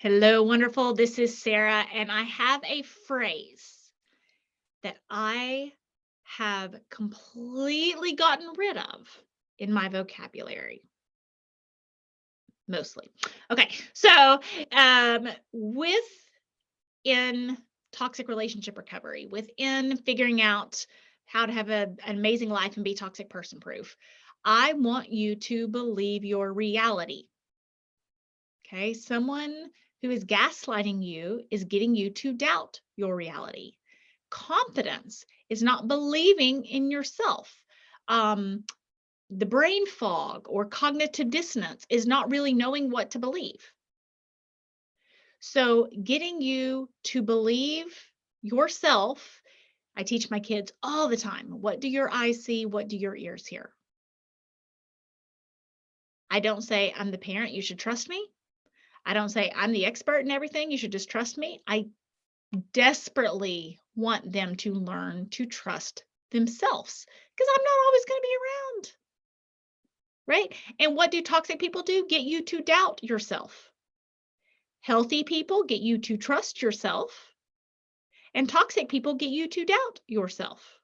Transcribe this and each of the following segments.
Hello, wonderful. This is Sarah, and I have a phrase that I have completely gotten rid of in my vocabulary, mostly. Okay, so within toxic relationship recovery, within figuring out how to have an amazing life and be toxic person proof, I want you to believe your reality. Okay. Someone who is gaslighting you is getting you to doubt your reality. Confidence is not believing in yourself. Um, the brain fog or cognitive dissonance is not really knowing what to believe. So, getting you to believe yourself, I teach my kids all the time, what do your eyes see? What do your ears hear? I don't say, I'm the parent, you should trust me. I don't say, I'm the expert in everything, you should just trust me. I desperately want them to learn to trust themselves because I'm not always going to be around, right? And what do toxic people do? Get you to doubt yourself. Healthy people get you to trust yourself, and toxic people get you to doubt yourself.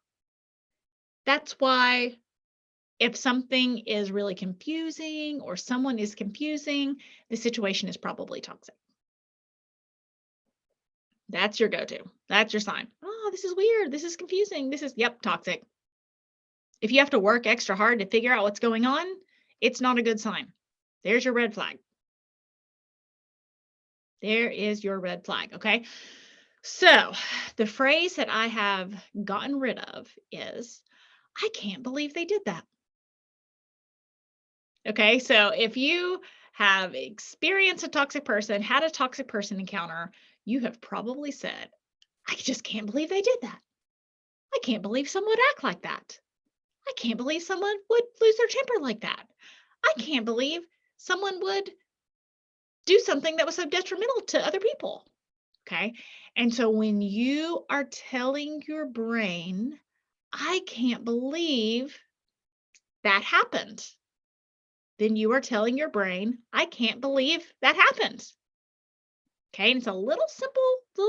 That's why if something is really confusing or someone is confusing, the situation is probably toxic. That's your go-to. That's your sign. Oh, this is weird. This is confusing. Yep, toxic. If you have to work extra hard to figure out what's going on, it's not a good sign. There's your red flag. There is your red flag. Okay. So the phrase that I have gotten rid of is, I can't believe they did that. Okay. So if you have experienced a toxic person, had a toxic person encounter, you have probably said, I just can't believe they did that. I can't believe someone would act like that. I can't believe someone would lose their temper like that. I can't believe someone would do something that was so detrimental to other people. Okay. And so when you are telling your brain, I can't believe that happened, then you are telling your brain, I can't believe that happened. Okay. And it's a little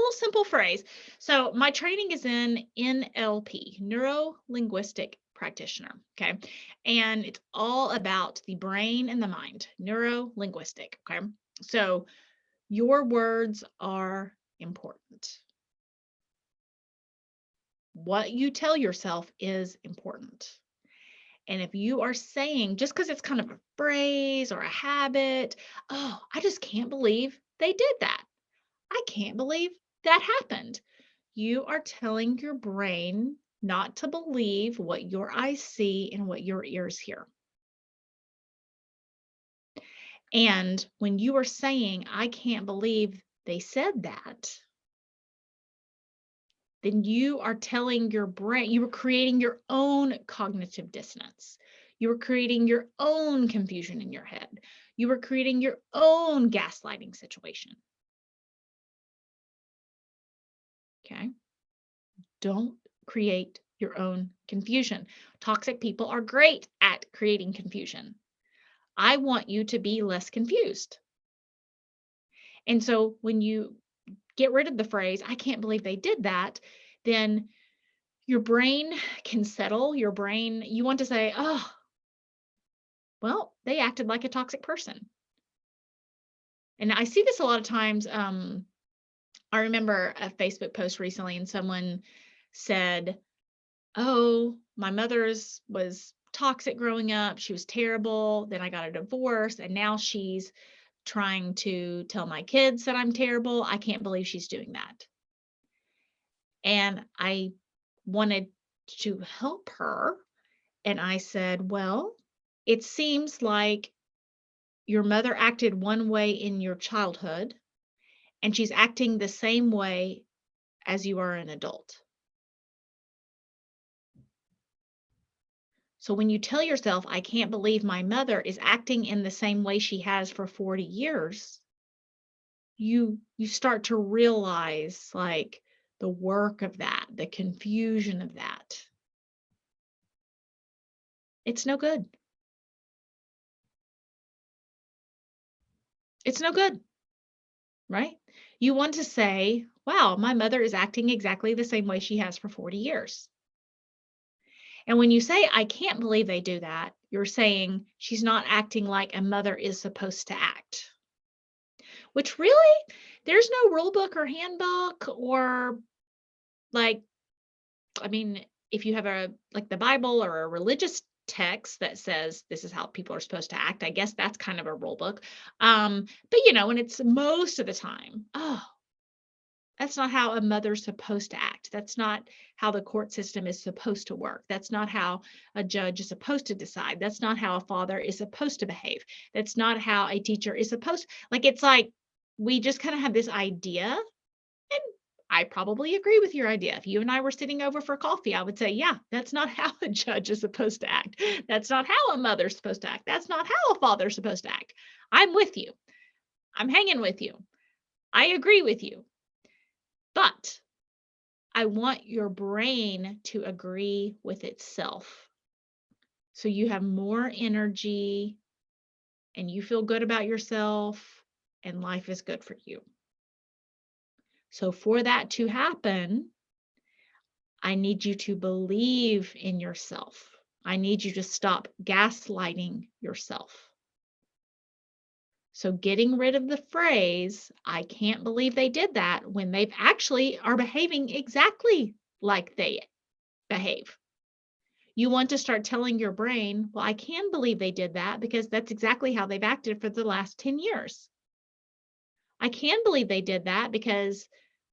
simple phrase. So my training is in NLP, neuro linguistic practitioner. Okay. And it's all about the brain and the mind, neuro linguistic. Okay. So your words are important. What you tell yourself is important. And if you are saying, just because it's kind of a phrase or a habit, oh, I just can't believe they did that. I can't believe that happened. You are telling your brain not to believe what your eyes see and what your ears hear. And when you are saying, I can't believe they said that, then you are telling your brain, you are creating your own cognitive dissonance. You are creating your own confusion in your head. You are creating your own gaslighting situation. Okay. Don't create your own confusion. Toxic people are great at creating confusion. I want you to be less confused. And so when you get rid of the phrase, I can't believe they did that, then your brain can settle. Your brain, you want to say, oh, well, they acted like a toxic person. And I see this a lot of times. I remember a Facebook post recently, and someone said, oh, my mother's was toxic growing up. She was terrible. Then I got a divorce, and now she's trying to tell my kids that I'm terrible. I can't believe she's doing that. And I wanted to help her. And I said, well, it seems like your mother acted one way in your childhood, and she's acting the same way as you are an adult. So when you tell yourself, I can't believe my mother is acting in the same way she has for 40 years, you start to realize like the work of that, the confusion of that. It's no good. It's no good. right? You want to say, wow, my mother is acting exactly the same way she has for 40 years. And when you say, I can't believe they do that, you're saying she's not acting like a mother is supposed to act, which really, there's no rule book or handbook or like, I mean, if you have like the Bible or a religious text that says this is how people are supposed to act, I guess that's kind of a rule book. But and it's most of the time, oh, that's not how a mother's supposed to act. That's not how the court system is supposed to work. That's not how a judge is supposed to decide. That's not how a father is supposed to behave. That's not how a teacher is supposed like it's like we just kind of have this idea, and I probably agree with your idea. If you and I were sitting over for coffee, I would say, yeah, that's not how a judge is supposed to act. That's not how a mother's supposed to act. That's not how a father's supposed to act. I'm with you. I'm hanging with you. I agree with you. But I want your brain to agree with itself. So you have more energy and you feel good about yourself and life is good for you. So for that to happen, I need you to believe in yourself. I need you to stop gaslighting yourself. So getting rid of the phrase, I can't believe they did that, when they've actually are behaving exactly like they behave. You want to start telling your brain, well, I can believe they did that because that's exactly how they've acted for the last 10 years. I can believe they did that because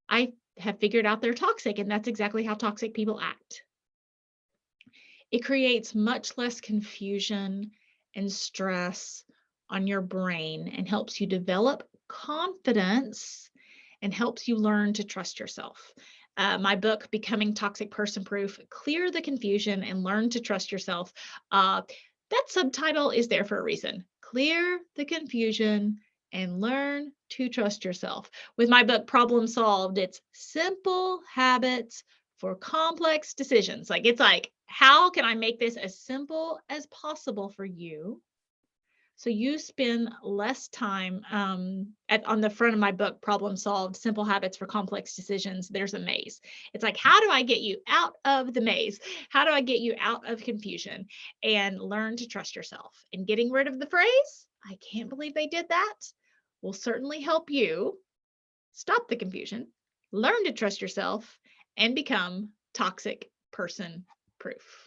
I have figured out they're toxic and that's exactly how toxic people act. It creates much less confusion and stress on your brain and helps you develop confidence and helps you learn to trust yourself. My book, Becoming Toxic Person Proof, Clear the Confusion and Learn to Trust Yourself. That subtitle is there for a reason. Clear the confusion and learn to trust yourself. With my book, Problem Solved, it's simple habits for complex decisions. It's like, how can I make this as simple as possible for you so you spend less time on the front of my book, Problem Solved, Simple Habits for Complex Decisions, there's a maze. It's like, how do I get you out of the maze? How do I get you out of confusion and learn to trust yourself? And getting rid of the phrase, I can't believe they did that, will certainly help you stop the confusion, learn to trust yourself, and become toxic person proof.